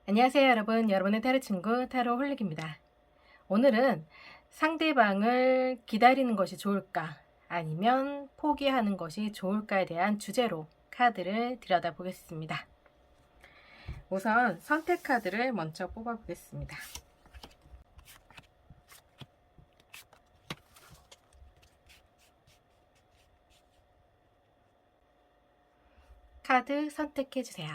안녕하세요 여러분. 여러분의 타로 친구 타로 홀릭입니다. 오늘은 상대방을 기다리는 것이 좋을까 아니면 포기하는 것이 좋을까에 대한 주제로 카드를 들여다보겠습니다. 우선 선택 카드를 먼저 뽑아 보겠습니다. 카드 선택해 주세요.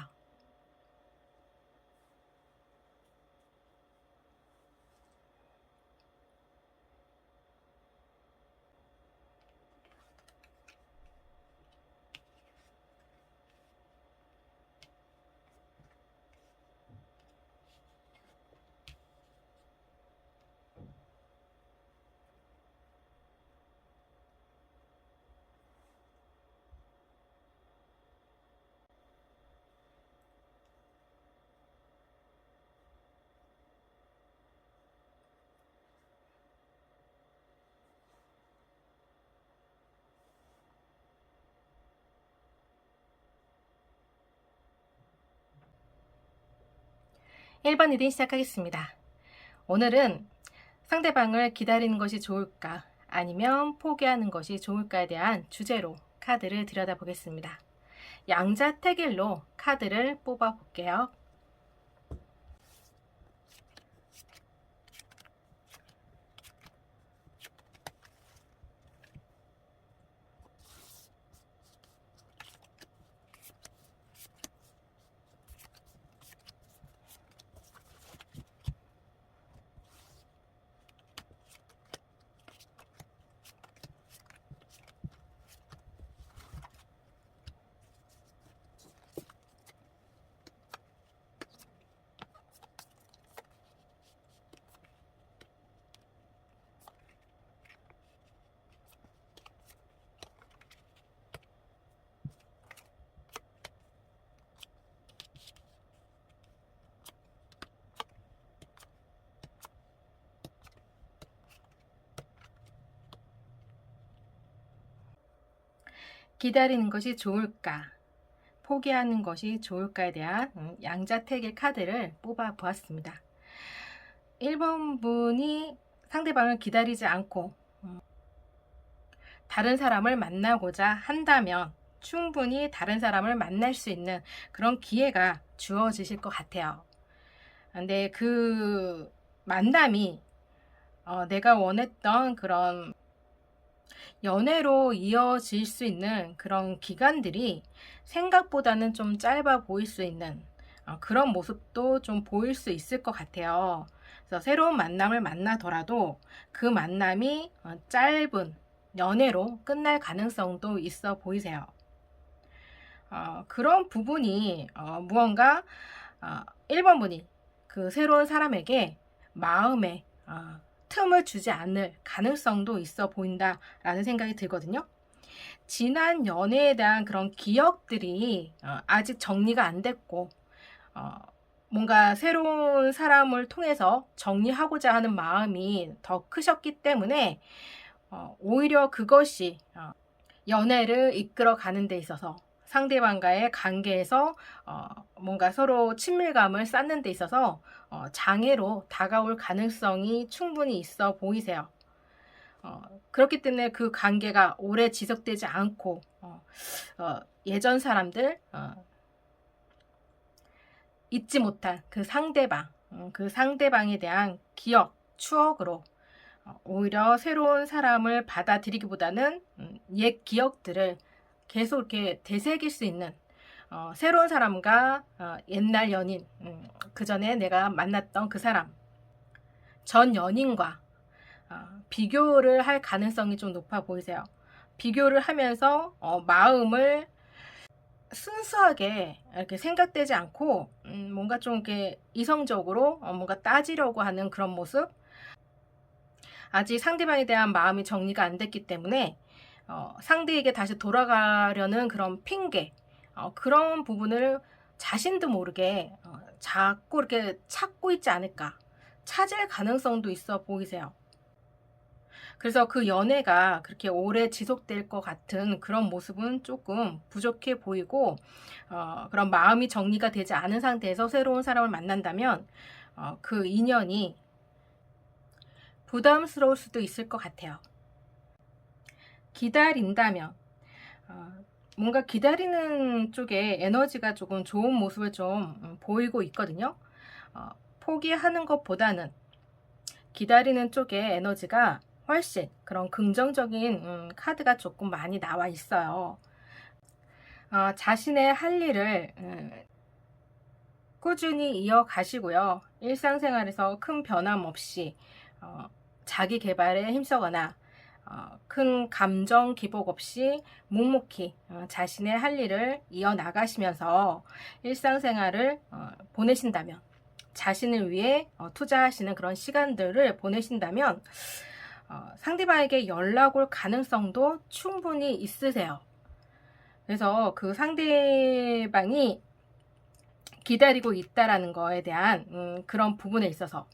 (1번) 리딩 시작하겠습니다. 오늘은 상대방을 기다리는 것이 좋을까 아니면 포기하는 것이 좋을까에 대한 주제로 카드를 들여다보겠습니다. 양자택일로 카드를 뽑아 볼게요. 기다리는 것이 좋을까, 포기하는 것이 좋을까에 대한 양자택일 카드를 뽑아 보았습니다. 1번 분이 상대방을 기다리지 않고 다른 사람을 만나고자 한다면 충분히 다른 사람을 만날 수 있는 그런 기회가 주어지실 것 같아요. 근데 그 만남이 내가 원했던 그런 연애로 이어질 수 있는 그런 기간들이 생각보다는 좀 짧아 보일 수 있는 그런 모습도 좀 보일 수 있을 것 같아요. 그래서 새로운 만남을 만나더라도 그 만남이 짧은 연애로 끝날 가능성도 있어 보이세요. 그런 부분이 무언가 1번 분이 그 새로운 사람에게 마음에 틈을 주지 않을 가능성도 있어 보인다라는 생각이 들거든요. 지난 연애에 대한 그런 기억들이 아직 정리가 안 됐고 뭔가 새로운 사람을 통해서 정리하고자 하는 마음이 더 크셨기 때문에 오히려 그것이 연애를 이끌어 가는 데 있어서 상대방과의 관계에서 뭔가 서로 친밀감을 쌓는 데 있어서 장애로 다가올 가능성이 충분히 있어 보이세요. 그렇기 때문에 그 관계가 오래 지속되지 않고 예전 사람들 잊지 못한 그 상대방, 그 상대방에 대한 기억, 추억으로 오히려 새로운 사람을 받아들이기보다는 옛 기억들을 계속 이렇게 되새길 수 있는 새로운 사람과 옛날 연인, 그 전에 내가 만났던 그 사람, 전 연인과 비교를 할 가능성이 좀 높아 보이세요. 비교를 하면서 마음을 순수하게 이렇게 생각되지 않고 뭔가 좀 이렇게 이성적으로 뭔가 따지려고 하는 그런 모습, 아직 상대방에 대한 마음이 정리가 안 됐기 때문에 상대에게 다시 돌아가려는 그런 핑계, 그런 부분을 자신도 모르게 자꾸 이렇게 찾고 있지 않을까, 찾을 가능성도 있어 보이세요. 그래서 그 연애가 그렇게 오래 지속될 것 같은 그런 모습은 조금 부족해 보이고, 그런 마음이 정리가 되지 않은 상태에서 새로운 사람을 만난다면 그 인연이 부담스러울 수도 있을 것 같아요. 기다린다면 어, 뭔가 기다리는 쪽에 에너지가 조금 좋은 모습을 좀 보이고 있거든요. 포기하는 것보다는 기다리는 쪽에 에너지가 훨씬 그런 긍정적인 카드가 조금 많이 나와 있어요. 자신의 할 일을 꾸준히 이어가시고요. 일상생활에서 큰 변함 없이 자기 개발에 힘쓰거나 큰 감정 기복 없이 묵묵히 자신의 할 일을 이어나가시면서 일상생활을 보내신다면, 자신을 위해 투자하시는 그런 시간들을 보내신다면 상대방에게 연락 올 가능성도 충분히 있으세요. 그래서 그 상대방이 기다리고 있다라는 거에 대한 그런 부분에 있어서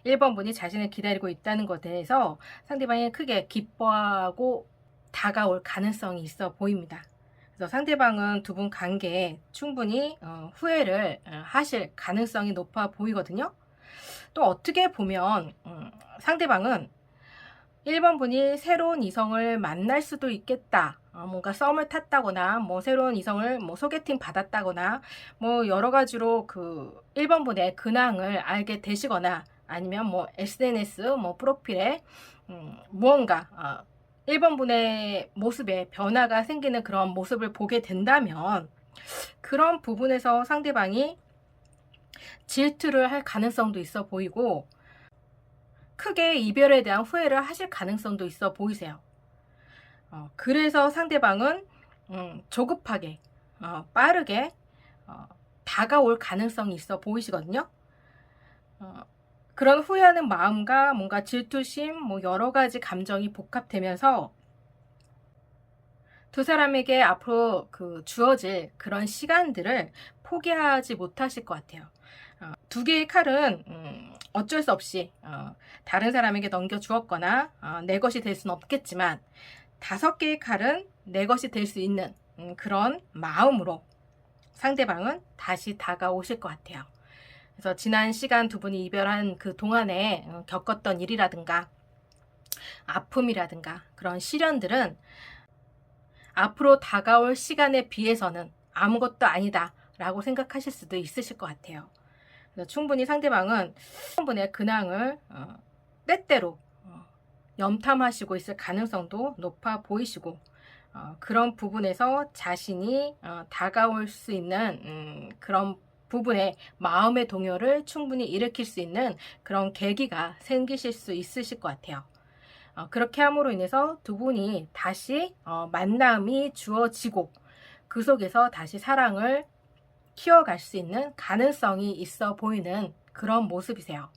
1번 분이 자신을 기다리고 있다는 것에 대해서 상대방이 크게 기뻐하고 다가올 가능성이 있어 보입니다. 그래서 상대방은 두 분 관계에 충분히 후회를 하실 가능성이 높아 보이거든요. 또 어떻게 보면 상대방은 1번 분이 새로운 이성을 만날 수도 있겠다. 뭔가 썸을 탔다거나, 뭐 새로운 이성을 뭐 소개팅 받았다거나, 뭐 여러 가지로 그 1번 분의 근황을 알게 되시거나, 아니면 뭐 SNS 뭐 프로필에 무언가 1번 분의 모습에 변화가 생기는 그런 모습을 보게 된다면, 그런 부분에서 상대방이 질투를 할 가능성도 있어 보이고, 크게 이별에 대한 후회를 하실 가능성도 있어 보이세요. 그래서 상대방은 조급하게 빠르게 다가올 가능성이 있어 보이시거든요. 그런 후회하는 마음과 뭔가 질투심, 뭐 여러 가지 감정이 복합되면서 두 사람에게 앞으로 그 주어질 그런 시간들을 포기하지 못하실 것 같아요. 두 개의 칼은 어쩔 수 없이 다른 사람에게 넘겨주었거나 내 것이 될 수는 없겠지만, 5개의 칼은 내 것이 될 수 있는 그런 마음으로 상대방은 다시 다가오실 것 같아요. 그래서 지난 시간 두 분이 이별한 그 동안에 겪었던 일이라든가 아픔이라든가 그런 시련들은 앞으로 다가올 시간에 비해서는 아무것도 아니다 라고 생각하실 수도 있으실 것 같아요. 그래서 충분히 상대방은 분의 근황을 때때로 염탐하시고 있을 가능성도 높아 보이시고, 그런 부분에서 자신이 다가올 수 있는 그런 부분에 마음의 동요를 충분히 일으킬 수 있는 그런 계기가 생기실 수 있으실 것 같아요. 그렇게 함으로 인해서 두 분이 다시 만남이 주어지고 그 속에서 다시 사랑을 키워갈 수 있는 가능성이 있어 보이는 그런 모습이세요.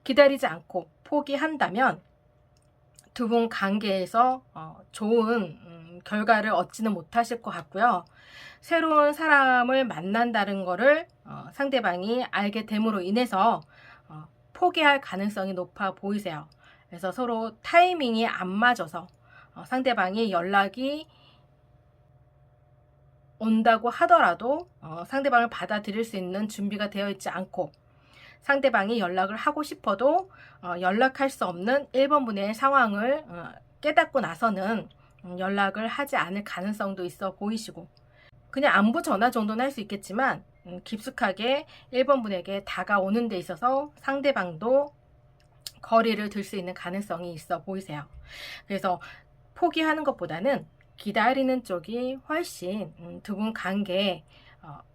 기다리지 않고 포기한다면 두 분 관계에서 좋은 결과를 얻지는 못하실 것 같고요. 새로운 사람을 만난다는 거를 상대방이 알게 됨으로 인해서 포기할 가능성이 높아 보이세요. 그래서 서로 타이밍이 안 맞아서 상대방이 연락이 온다고 하더라도 상대방을 받아들일 수 있는 준비가 되어 있지 않고, 상대방이 연락을 하고 싶어도 연락할 수 없는 1번 분의 상황을 깨닫고 나서는 연락을 하지 않을 가능성도 있어 보이시고, 그냥 안부 전화 정도는 할 수 있겠지만 깊숙하게 1번 분에게 다가오는 데 있어서 상대방도 거리를 둘 수 있는 가능성이 있어 보이세요. 그래서 포기하는 것보다는 기다리는 쪽이 훨씬 두 분 관계에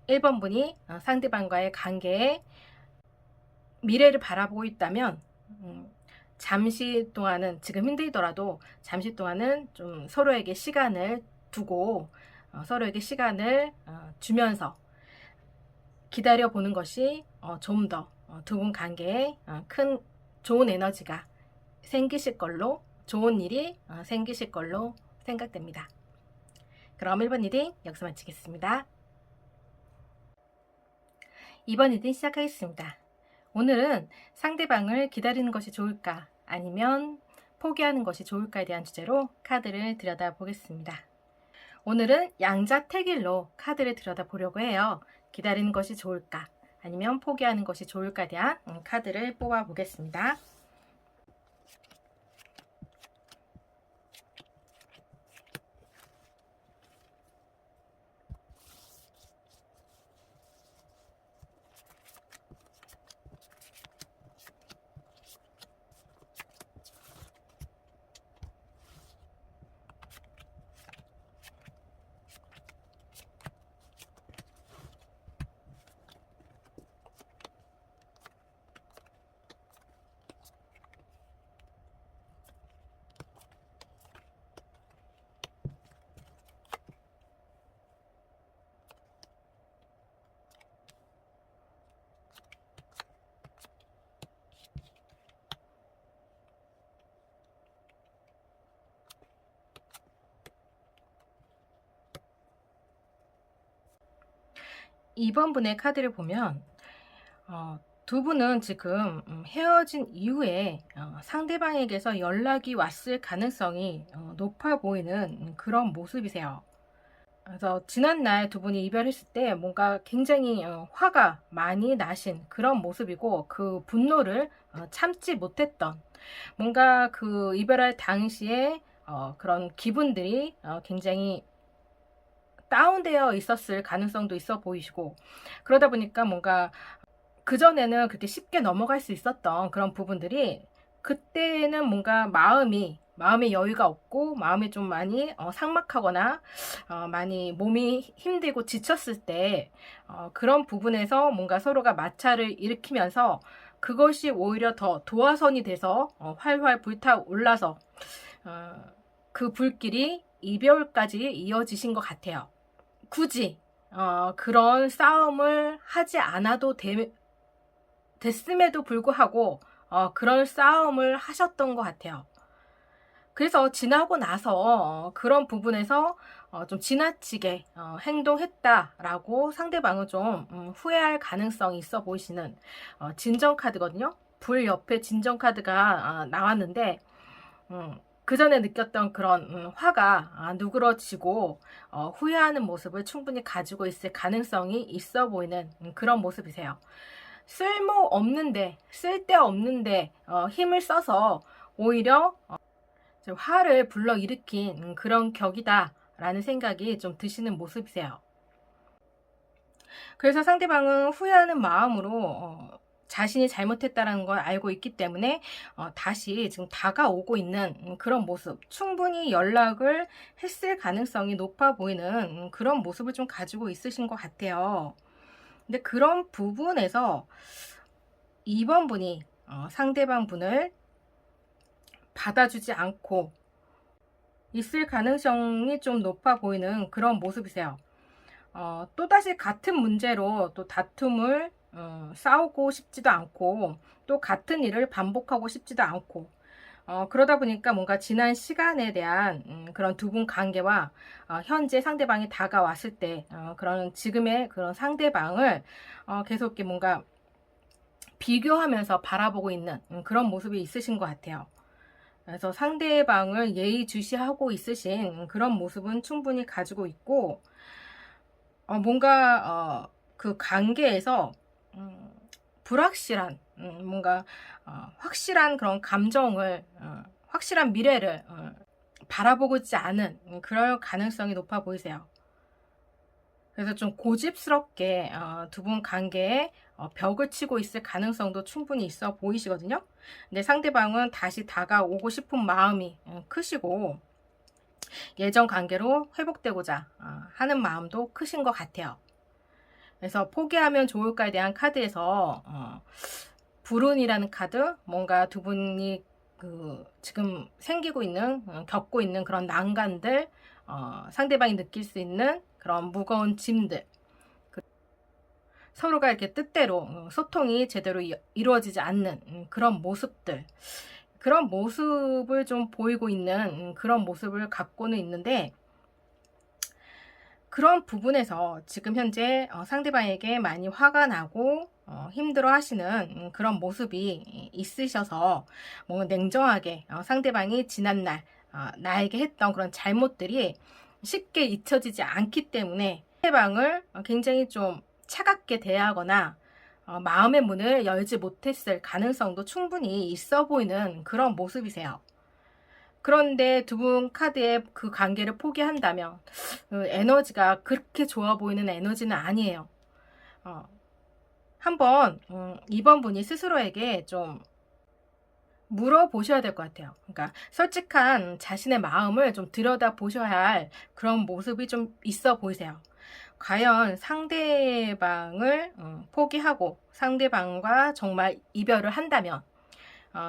1번 분이 상대방과의 관계에 미래를 바라보고 있다면 잠시 동안은, 지금 힘들더라도 잠시 동안은 좀 서로에게 시간을 두고 서로에게 시간을 주면서 기다려보는 것이 좀 더 두 분 관계에 큰 좋은 에너지가 생기실 걸로, 좋은 일이 생기실 걸로 생각됩니다. 그럼 1번 리딩 여기서 마치겠습니다. 2번 리딩 시작하겠습니다. 오늘은 상대방을 기다리는 것이 좋을까, 아니면 포기하는 것이 좋을까에 대한 주제로 카드를 들여다보겠습니다. 오늘은 양자택일로 카드를 들여다보려고 해요. 기다리는 것이 좋을까? 아니면 포기하는 것이 좋을까에 대한 카드를 뽑아보겠습니다. 이번 분의 카드를 보면 두 분은 지금 헤어진 이후에 상대방에게서 연락이 왔을 가능성이 높아 보이는 그런 모습이세요. 그래서 지난날 두 분이 이별했을 때 뭔가 굉장히 화가 많이 나신 그런 모습이고, 그 분노를 참지 못했던, 뭔가 그 이별할 당시에 그런 기분들이 굉장히 다운되어 있었을 가능성도 있어 보이시고, 그러다 보니까 뭔가 그전에는 그렇게 쉽게 넘어갈 수 있었던 그런 부분들이, 그때는 뭔가 마음의 여유가 없고 마음이 좀 많이 삭막하거나 많이 몸이 힘들고 지쳤을 때 그런 부분에서 뭔가 서로가 마찰을 일으키면서 그것이 오히려 더 도화선이 돼서 활활 불타올라서 그 불길이 이별까지 이어지신 것 같아요. 굳이 그런 싸움을 하지 않아도 됐음에도 불구하고 그런 싸움을 하셨던 것 같아요. 그래서 지나고 나서 그런 부분에서 좀 지나치게 행동했다라고 상대방은 좀 후회할 가능성이 있어 보이시는 진정 카드거든요. 불 옆에 진정 카드가 나왔는데, 그 전에 느꼈던 그런 화가 누그러지고 후회하는 모습을 충분히 가지고 있을 가능성이 있어 보이는 그런 모습이세요. 쓸데없는데 힘을 써서 오히려 화를 불러일으킨 그런 격이다 라는 생각이 좀 드시는 모습이세요. 그래서 상대방은 후회하는 마음으로 자신이 잘못했다는 걸 알고 있기 때문에 다시 지금 다가오고 있는 그런 모습, 충분히 연락을 했을 가능성이 높아 보이는 그런 모습을 좀 가지고 있으신 것 같아요. 근데 그런 부분에서 2번 분이 상대방 분을 받아주지 않고 있을 가능성이 좀 높아 보이는 그런 모습이세요. 또다시 같은 문제로 또 다툼을 싸우고 싶지도 않고, 또 같은 일을 반복하고 싶지도 않고, 그러다 보니까 뭔가 지난 시간에 대한 그런 두 분 관계와 현재 상대방이 다가왔을 때 그런 지금의 그런 상대방을 계속 이렇게 뭔가 비교하면서 바라보고 있는 그런 모습이 있으신 것 같아요. 그래서 상대방을 예의주시하고 있으신 그런 모습은 충분히 가지고 있고, 뭔가 그 관계에서 불확실한 뭔가 확실한 그런 감정을 확실한 미래를 바라보고 있지 않은 그럴 가능성이 높아 보이세요. 그래서 좀 고집스럽게 두 분 관계에 벽을 치고 있을 가능성도 충분히 있어 보이시거든요. 근데 상대방은 다시 다가오고 싶은 마음이 크시고, 예전 관계로 회복되고자 하는 마음도 크신 것 같아요. 그래서 포기하면 좋을까에 대한 카드에서 불운이라는 카드, 뭔가 두 분이 지금 생기고 있는 겪고 있는 그런 난관들, 상대방이 느낄 수 있는 그런 무거운 짐들, 서로가 이렇게 뜻대로 소통이 제대로 이루어지지 않는 그런 모습들, 그런 모습을 좀 보이고 있는 그런 모습을 갖고는 있는데, 그런 부분에서 지금 현재 상대방에게 많이 화가 나고 힘들어 하시는 그런 모습이 있으셔서 뭔가 냉정하게 상대방이 지난날 나에게 했던 그런 잘못들이 쉽게 잊혀지지 않기 때문에 상대방을 굉장히 좀 차갑게 대하거나 마음의 문을 열지 못했을 가능성도 충분히 있어 보이는 그런 모습이세요. 그런데 두 분 카드의 그 관계를 포기한다면 그 에너지가 그렇게 좋아 보이는 에너지는 아니에요. 한번 2번 분이 스스로에게 좀 물어보셔야 될 것 같아요. 그러니까 솔직한 자신의 마음을 좀 들여다 보셔야 할 그런 모습이 좀 있어 보이세요. 과연 상대방을 포기하고 상대방과 정말 이별을 한다면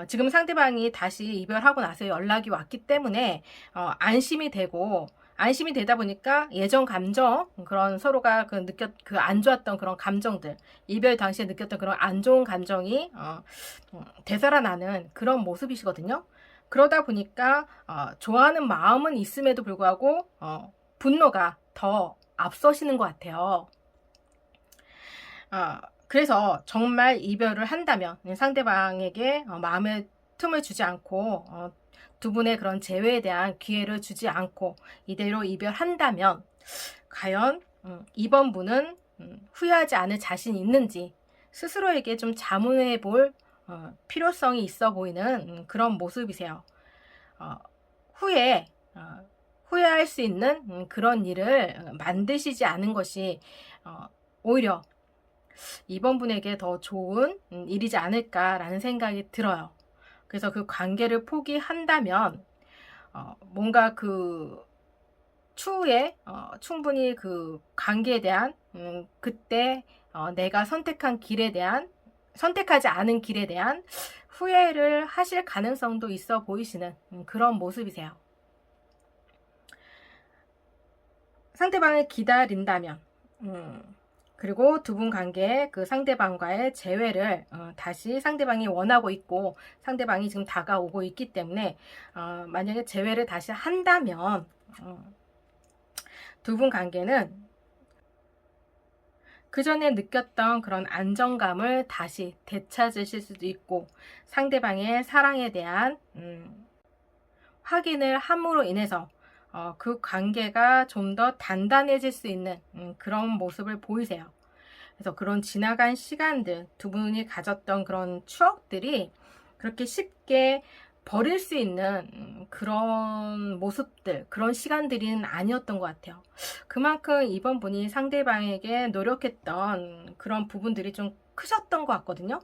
지금 상대방이 다시 이별하고 나서 연락이 왔기 때문에 안심이 되고 안심이 되다 보니까 예전 감정 그런 서로가 그 안 좋았던 그런 감정들 이별 당시에 느꼈던 그런 안 좋은 감정이 되살아나는 그런 모습이시거든요. 그러다 보니까 좋아하는 마음은 있음에도 불구하고 분노가 더 앞서시는 것 같아요. 그래서 정말 이별을 한다면 상대방에게 마음의 틈을 주지 않고 두 분의 그런 재회에 대한 기회를 주지 않고 이대로 이별한다면 과연 이번 분은 후회하지 않을 자신이 있는지 스스로에게 좀 자문해 볼 필요성이 있어 보이는 그런 모습이세요. 후에 후회할 수 있는 그런 일을 만드시지 않은 것이 오히려 이번 분에게 더 좋은 일이지 않을까라는 생각이 들어요. 그래서 그 관계를 포기한다면 뭔가 그 추후에 충분히 그 관계에 대한 그때 내가 선택한 길에 대한 선택하지 않은 길에 대한 후회를 하실 가능성도 있어 보이시는 그런 모습이세요. 상대방을 기다린다면 그리고 두 분 관계에 그 상대방과의 재회를 다시 상대방이 원하고 있고 상대방이 지금 다가오고 있기 때문에 만약에 재회를 다시 한다면 두 분 관계는 그 전에 느꼈던 그런 안정감을 다시 되찾으실 수도 있고 상대방의 사랑에 대한 확인을 함으로 인해서 그 관계가 좀 더 단단해질 수 있는 그런 모습을 보이세요. 그래서 그런 지나간 시간들, 두 분이 가졌던 그런 추억들이 그렇게 쉽게 버릴 수 있는 그런 모습들, 그런 시간들은 아니었던 것 같아요. 그만큼 이번 분이 상대방에게 노력했던 그런 부분들이 좀 크셨던 것 같거든요.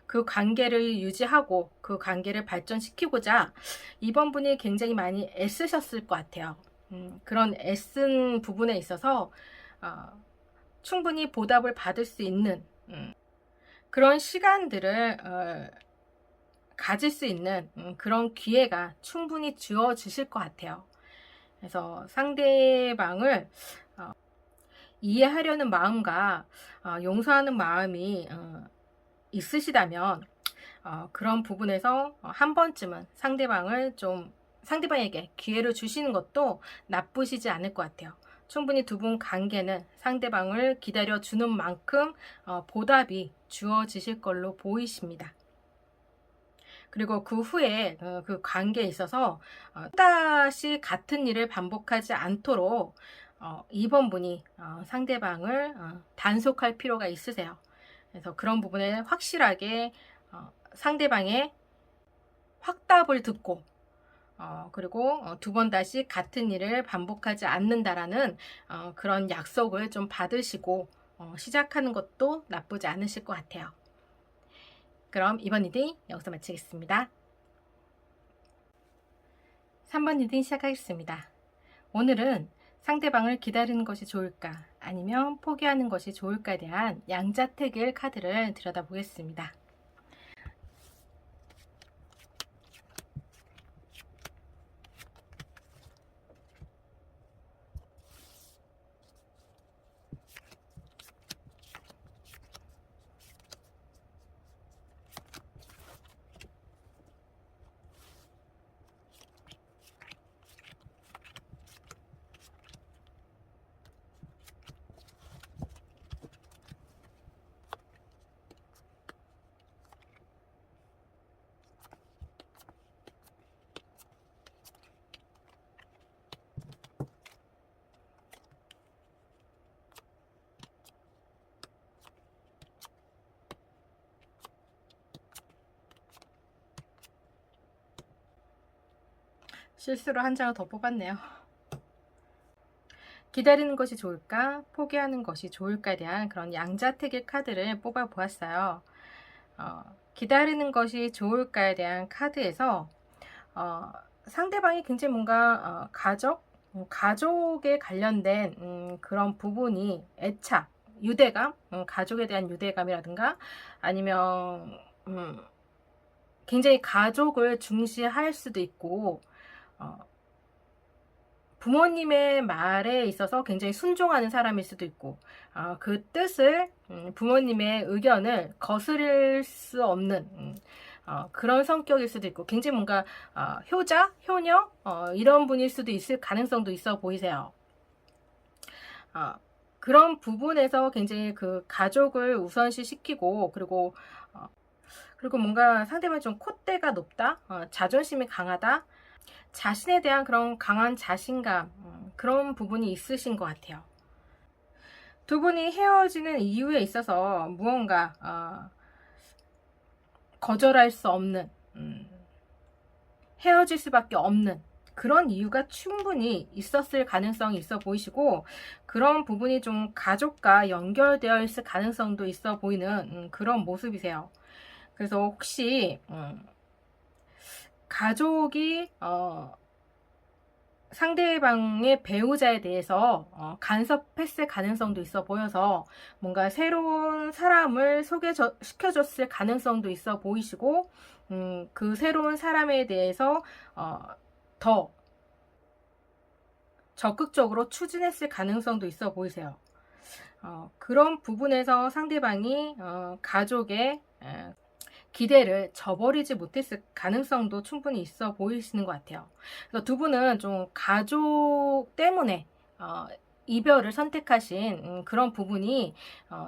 그 관계를 유지하고 그 관계를 발전시키고자 이번 분이 굉장히 많이 애쓰셨을 것 같아요. 그런 애쓴 부분에 있어서 충분히 보답을 받을 수 있는 그런 시간들을 가질 수 있는 그런 기회가 충분히 주어지실 것 같아요. 그래서 상대방을 이해하려는 마음과 용서하는 마음이 있으시다면 그런 부분에서 한 번쯤은 상대방에게 기회를 주시는 것도 나쁘시지 않을 것 같아요. 충분히 두 분 관계는 상대방을 기다려주는 만큼 보답이 주어지실 걸로 보이십니다. 그리고 그 후에 그 관계에 있어서 또다시 같은 일을 반복하지 않도록 이번 분이 상대방을 단속할 필요가 있으세요. 그래서 그런 부분에 확실하게 상대방의 확답을 듣고 그리고 두 번 다시 같은 일을 반복하지 않는다라는 그런 약속을 좀 받으시고 시작하는 것도 나쁘지 않으실 것 같아요. 그럼 이번 리딩 여기서 마치겠습니다. 3번 리딩 시작하겠습니다. 오늘은 상대방을 기다리는 것이 좋을까 아니면 포기하는 것이 좋을까에 대한 양자택일 카드를 들여다보겠습니다. 실수로 한 장을 더 뽑았네요. 기다리는 것이 좋을까? 포기하는 것이 좋을까에 대한 그런 양자택일 카드를 뽑아 보았어요. 기다리는 것이 좋을까에 대한 카드에서 상대방이 굉장히 뭔가 가족에 관련된 그런 부분이 애착, 유대감, 가족에 대한 유대감이라든가 아니면 굉장히 가족을 중시할 수도 있고 부모님의 말에 있어서 굉장히 순종하는 사람일 수도 있고 그 뜻을 부모님의 의견을 거스릴 수 없는 그런 성격일 수도 있고 굉장히 뭔가 효자, 효녀 이런 분일 수도 있을 가능성도 있어 보이세요. 그런 부분에서 굉장히 그 가족을 우선시 시키고 그리고 뭔가 상대방이 좀 콧대가 높다, 자존심이 강하다, 자신에 대한 그런 강한 자신감 그런 부분이 있으신 것 같아요. 두 분이 헤어지는 이유에 있어서 무언가 거절할 수 없는 헤어질 수밖에 없는 그런 이유가 충분히 있었을 가능성이 있어 보이시고 그런 부분이 좀 가족과 연결되어 있을 가능성도 있어 보이는 그런 모습이세요. 그래서 혹시 가족이 상대방의 배우자에 대해서 간섭했을 가능성도 있어 보여서 뭔가 새로운 사람을 소개시켜줬을 가능성도 있어 보이시고 그 새로운 사람에 대해서 더 적극적으로 추진했을 가능성도 있어 보이세요. 그런 부분에서 상대방이 가족의 기대를 저버리지 못했을 가능성도 충분히 있어 보이시는 것 같아요. 그래서 두 분은 좀 가족 때문에 이별을 선택하신 그런 부분이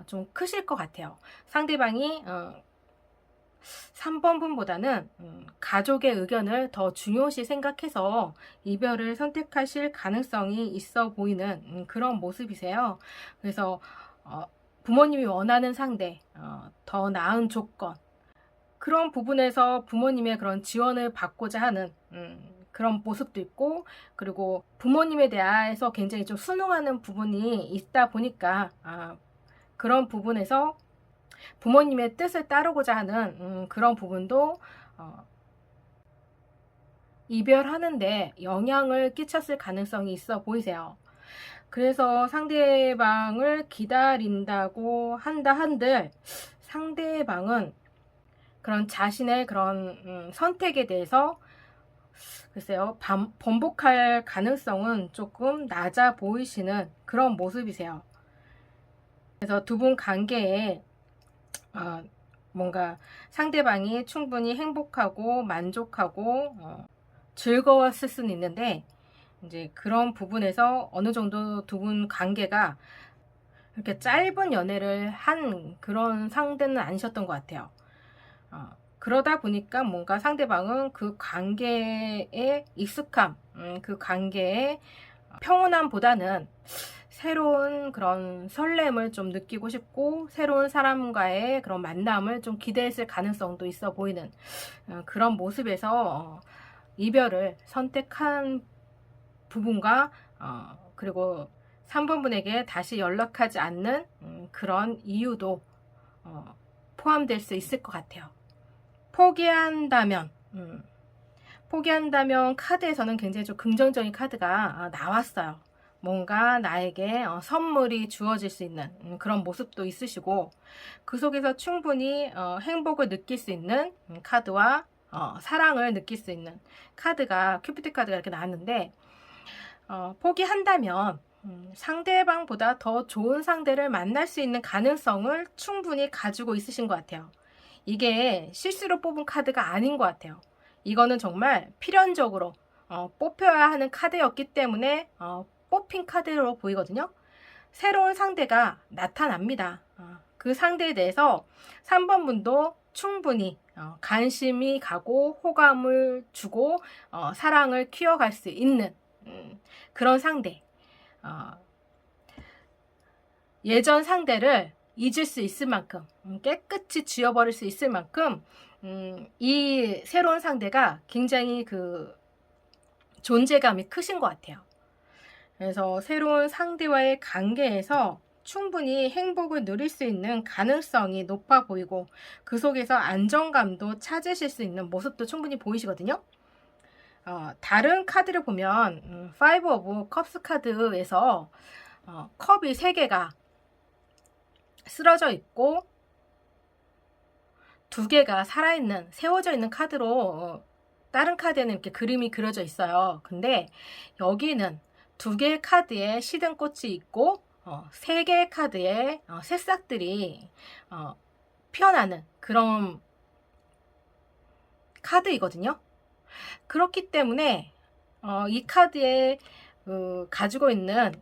좀 크실 것 같아요. 상대방이 3번 분보다는 가족의 의견을 더 중요시 생각해서 이별을 선택하실 가능성이 있어 보이는 그런 모습이세요. 그래서 부모님이 원하는 상대, 더 나은 조건 그런 부분에서 부모님의 그런 지원을 받고자 하는 그런 모습도 있고 그리고 부모님에 대해서 굉장히 좀 순응하는 부분이 있다 보니까 그런 부분에서 부모님의 뜻을 따르고자 하는 그런 부분도 이별하는데 영향을 끼쳤을 가능성이 있어 보이세요. 그래서 상대방을 기다린다고 한들 상대방은 그런 자신의 그런 선택에 대해서 글쎄요 번복할 가능성은 조금 낮아 보이시는 그런 모습이세요. 그래서 두 분 관계에 뭔가 상대방이 충분히 행복하고 만족하고 즐거웠을 수는 있는데 이제 그런 부분에서 어느 정도 두 분 관계가 이렇게 짧은 연애를 한 그런 상대는 아니셨던 것 같아요. 그러다 보니까 뭔가 상대방은 그 관계에 익숙함, 그 관계의 평온함보다는 새로운 그런 설렘을 좀 느끼고 싶고 새로운 사람과의 그런 만남을 좀 기대했을 가능성도 있어 보이는 그런 모습에서 이별을 선택한 부분과 그리고 3번 분에게 다시 연락하지 않는 그런 이유도 포함될 수 있을 것 같아요. 포기한다면 카드에서는 굉장히 좀 긍정적인 카드가 나왔어요. 뭔가 나에게 선물이 주어질 수 있는 그런 모습도 있으시고 그 속에서 충분히 행복을 느낄 수 있는 카드와 사랑을 느낄 수 있는 카드가 큐피드 카드가 이렇게 나왔는데 포기한다면 상대방보다 더 좋은 상대를 만날 수 있는 가능성을 충분히 가지고 있으신 것 같아요. 이게 실수로 뽑은 카드가 아닌 것 같아요. 이거는 정말 필연적으로 뽑혀야 하는 카드였기 때문에 뽑힌 카드로 보이거든요. 새로운 상대가 나타납니다. 그 상대에 대해서 3번 분도 충분히 관심이 가고 호감을 주고 사랑을 키워갈 수 있는 그런 상대. 예전 상대를 잊을 수 있을 만큼 깨끗이 지워버릴 수 있을 만큼 이 새로운 상대가 굉장히 그 존재감이 크신 것 같아요. 그래서 새로운 상대와의 관계에서 충분히 행복을 누릴 수 있는 가능성이 높아 보이고 그 속에서 안정감도 찾으실 수 있는 모습도 충분히 보이시거든요. 다른 카드를 보면 Five of Cups 카드에서 컵이 3개가 쓰러져 있고 2개가 살아있는 세워져 있는 카드로 다른 카드에는 이렇게 그림이 그려져 있어요. 근데 여기는 2개의 카드에 시든 꽃이 있고 3개의 카드에 새싹들이 피어나는 그런 카드이거든요. 그렇기 때문에 이 카드에 가지고 있는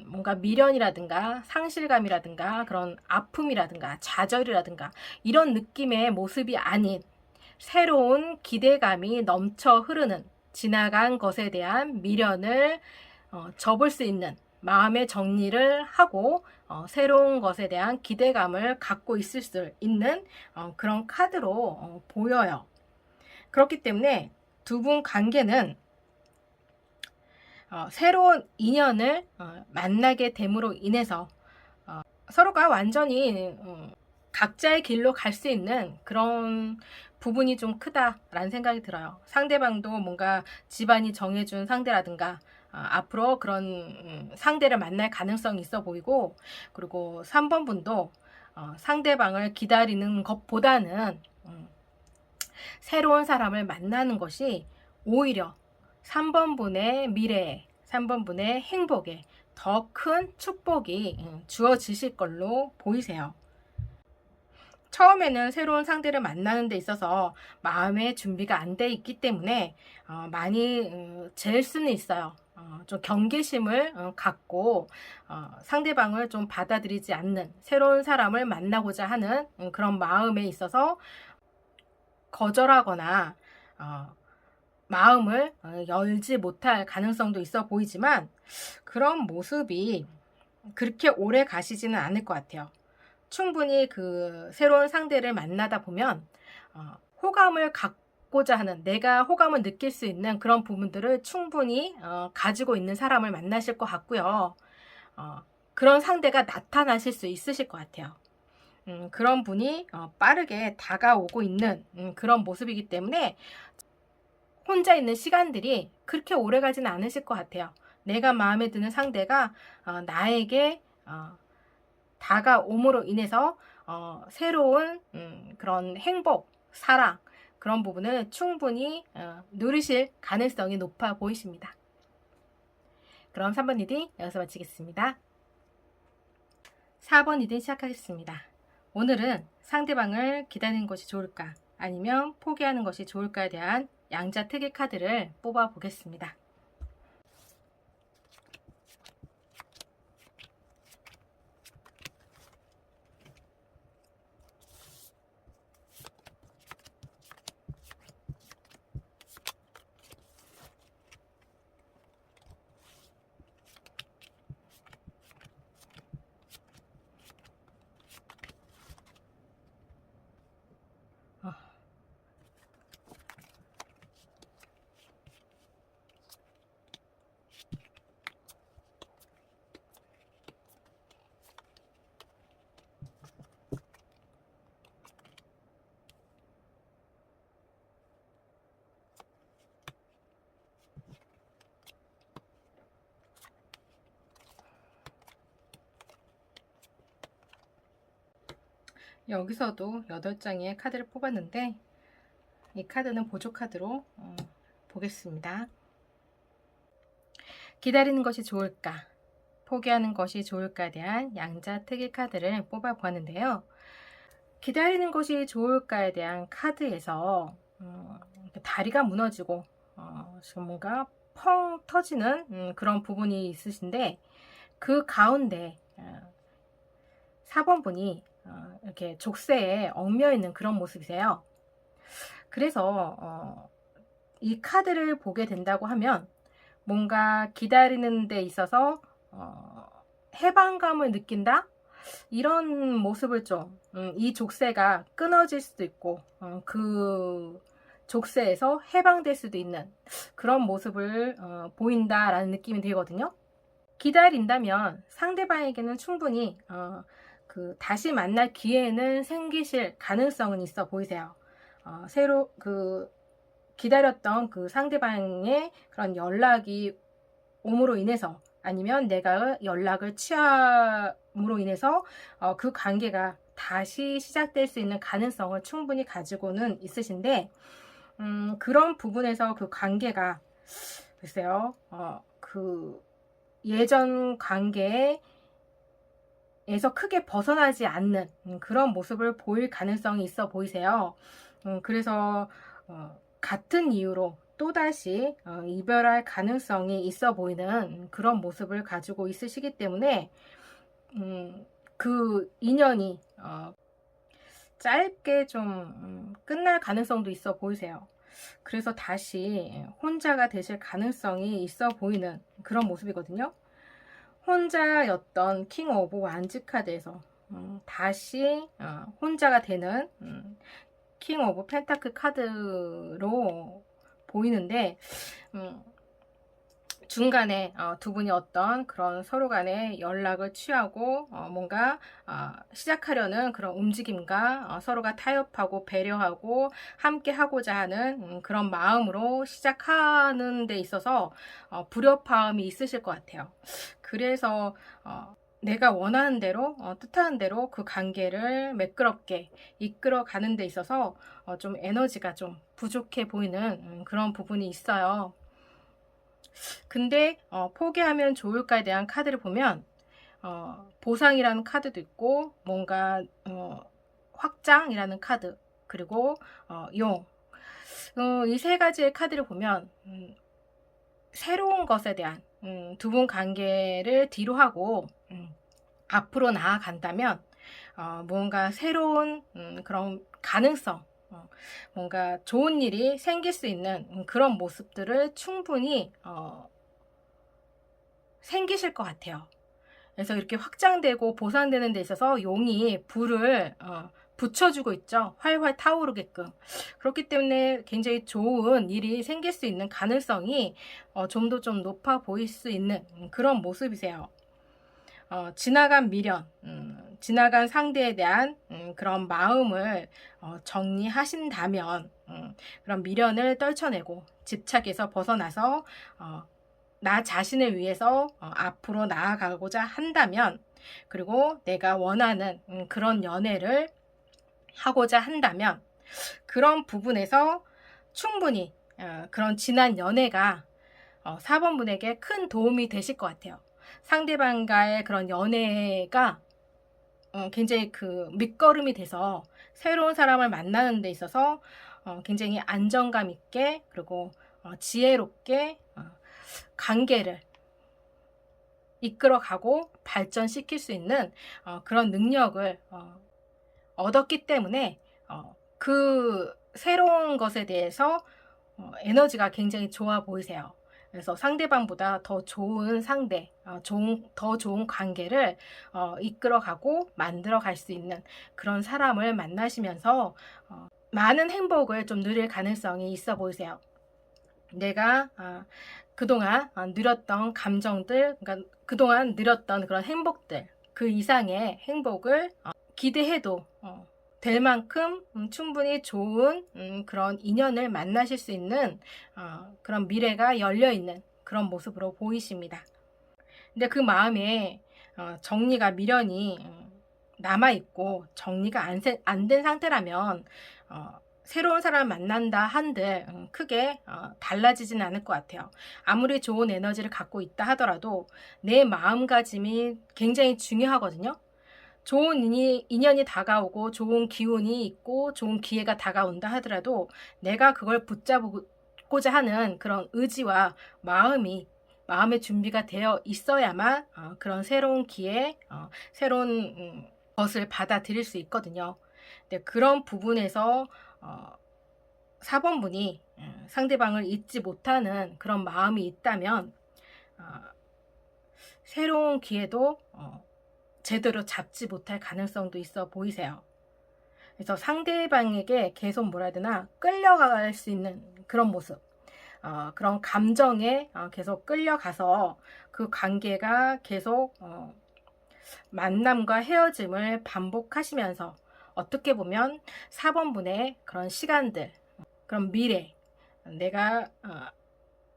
뭔가 미련이라든가 상실감이라든가 그런 아픔이라든가 좌절이라든가 이런 느낌의 모습이 아닌 새로운 기대감이 넘쳐 흐르는 지나간 것에 대한 미련을 접을 수 있는 마음의 정리를 하고 새로운 것에 대한 기대감을 갖고 있을 수 있는 그런 카드로 보여요. 그렇기 때문에 두 분 관계는 새로운 인연을 만나게 됨으로 인해서 서로가 완전히 각자의 길로 갈 수 있는 그런 부분이 좀 크다라는 생각이 들어요. 상대방도 뭔가 집안이 정해준 상대라든가 앞으로 그런 상대를 만날 가능성이 있어 보이고, 그리고 3번 분도 상대방을 기다리는 것보다는 새로운 사람을 만나는 것이 오히려 3번 분의 미래에, 3번 분의 행복에 더 큰 축복이 주어지실 걸로 보이세요. 처음에는 새로운 상대를 만나는 데 있어서 마음의 준비가 안 돼 있기 때문에 많이 질 수는 있어요. 좀 경계심을 갖고 상대방을 좀 받아들이지 않는, 새로운 사람을 만나고자 하는 그런 마음에 있어서 거절하거나 마음을 열지 못할 가능성도 있어 보이지만, 그런 모습이 그렇게 오래 가시지는 않을 것 같아요. 충분히 그 새로운 상대를 만나다 보면 호감을 갖고자 하는, 내가 호감을 느낄 수 있는 그런 부분들을 충분히 가지고 있는 사람을 만나실 것 같고요. 그런 상대가 나타나실 수 있으실 것 같아요. 그런 분이 빠르게 다가오고 있는 그런 모습이기 때문에 혼자 있는 시간들이 그렇게 오래 가지는 않으실 것 같아요. 내가 마음에 드는 상대가 나에게 다가옴으로 인해서 새로운 그런 행복, 사랑, 그런 부분을 충분히 누리실 가능성이 높아 보이십니다. 그럼 3번 리딩 여기서 마치겠습니다. 4번 리딩 시작하겠습니다. 오늘은 상대방을 기다리는 것이 좋을까, 아니면 포기하는 것이 좋을까에 대한 양자 특이 카드를 뽑아 보겠습니다. 여기서도 8장의 카드를 뽑았는데, 이 카드는 보조 카드로 보겠습니다. 기다리는 것이 좋을까, 포기하는 것이 좋을까에 대한 양자 특이 카드를 뽑아 보았는데요. 기다리는 것이 좋을까에 대한 카드에서 다리가 무너지고 지금 뭔가 펑 터지는 그런 부분이 있으신데, 그 가운데 4번 분이 이렇게 족쇄에 얽매여 있는 그런 모습이세요. 그래서 이 카드를 보게 된다고 하면 뭔가 기다리는 데 있어서 해방감을 느낀다? 이런 모습을 좀, 이 족쇄가 끊어질 수도 있고 그 족쇄에서 해방될 수도 있는 그런 모습을 보인다라는 느낌이 들거든요. 기다린다면 상대방에게는 충분히 다시 만날 기회는 생기실 가능성은 있어 보이세요. 새로 기다렸던 그 상대방의 그런 연락이 옴으로 인해서, 아니면 내가 연락을 취함으로 인해서 그 관계가 다시 시작될 수 있는 가능성을 충분히 가지고는 있으신데, 그런 부분에서 그 관계가 글쎄요, 그 예전 관계에서 크게 벗어나지 않는 그런 모습을 보일 가능성이 있어 보이세요. 그래서 같은 이유로 또다시 이별할 가능성이 있어 보이는 그런 모습을 가지고 있으시기 때문에 그 인연이 짧게 좀 끝날 가능성도 있어 보이세요. 그래서 다시 혼자가 되실 가능성이 있어 보이는 그런 모습이거든요. 혼자였던 킹 오브 완즈 카드에서 다시 혼자가 되는 킹 오브 펜타클 카드로 보이는데, 중간에 두 분이 어떤 그런 서로 간의 연락을 취하고 뭔가 시작하려는 그런 움직임과 서로가 타협하고 배려하고 함께 하고자 하는 그런 마음으로 시작하는 데 있어서 불협화음이 있으실 것 같아요. 그래서 내가 원하는 대로 뜻하는 대로 그 관계를 매끄럽게 이끌어 가는 데 있어서 좀 에너지가 좀 부족해 보이는 그런 부분이 있어요. 근데 포기하면 좋을까에 대한 카드를 보면 보상이라는 카드도 있고, 뭔가 확장이라는 카드, 그리고 용, 이 세 가지의 카드를 보면 새로운 것에 대한 두 분 관계를 뒤로 하고 앞으로 나아간다면 뭔가 새로운 그런 가능성, 뭔가 좋은 일이 생길 수 있는 그런 모습들을 충분히 생기실 것 같아요. 그래서 이렇게 확장되고 보상되는 데 있어서 용이 불을 붙여주고 있죠. 활활 타오르게끔. 그렇기 때문에 굉장히 좋은 일이 생길 수 있는 가능성이 좀 더 좀 높아 보일 수 있는 그런 모습이세요. 지나간 미련, 지나간 상대에 대한 그런 마음을 정리하신다면, 그런 미련을 떨쳐내고 집착에서 벗어나서 나 자신을 위해서 앞으로 나아가고자 한다면, 그리고 내가 원하는 그런 연애를 하고자 한다면, 그런 부분에서 충분히 그런 지난 연애가 4번 분에게 큰 도움이 되실 것 같아요. 상대방과의 그런 연애가 굉장히 그 밑거름이 돼서 새로운 사람을 만나는 데 있어서 굉장히 안정감 있게, 그리고 지혜롭게 관계를 이끌어가고 발전시킬 수 있는 그런 능력을 얻었기 때문에 그 새로운 것에 대해서 에너지가 굉장히 좋아 보이세요. 그래서 상대방보다 더 좋은 상대, 더 좋은 관계를 이끌어가고 만들어 갈 수 있는 그런 사람을 만나시면서 많은 행복을 좀 누릴 가능성이 있어 보이세요. 내가 그동안 누렸던 감정들, 그러니까 그동안 누렸던 그런 행복들, 그 이상의 행복을 기대해도 될 만큼 충분히 좋은 그런 인연을 만나실 수 있는 그런 미래가 열려있는 그런 모습으로 보이십니다. 근데 그 마음에 정리가 미련이 남아있고 정리가 안 된 상태라면 새로운 사람을 만난다 한들 크게 달라지진 않을 것 같아요. 아무리 좋은 에너지를 갖고 있다 하더라도 내 마음가짐이 굉장히 중요하거든요. 좋은 인연이 다가오고 좋은 기운이 있고 좋은 기회가 다가온다 하더라도 내가 그걸 붙잡고자 하는 그런 의지와 마음의 준비가 되어 있어야만 그런 새로운 기회, 새로운 것을 받아들일 수 있거든요. 근데 그런 부분에서 4번 분이 상대방을 잊지 못하는 그런 마음이 있다면 새로운 기회도 제대로 잡지 못할 가능성도 있어 보이세요. 그래서 상대방에게 계속 뭐라 해야 되나 끌려갈 수 있는 그런 모습, 그런 감정에 계속 끌려가서 그 관계가 계속 만남과 헤어짐을 반복하시면서 어떻게 보면 4번분의 그런 시간들, 그런 미래, 내가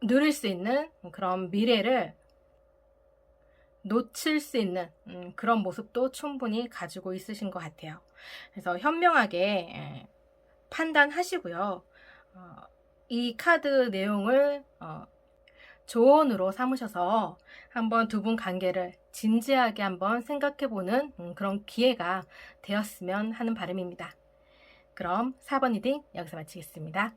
누릴 수 있는 그런 미래를 놓칠 수 있는 그런 모습도 충분히 가지고 있으신 것 같아요. 그래서 현명하게 판단하시고요. 이 카드 내용을 조언으로 삼으셔서 한번 두 분 관계를 진지하게 한번 생각해보는 그런 기회가 되었으면 하는 바람입니다. 그럼 4번 리딩 여기서 마치겠습니다.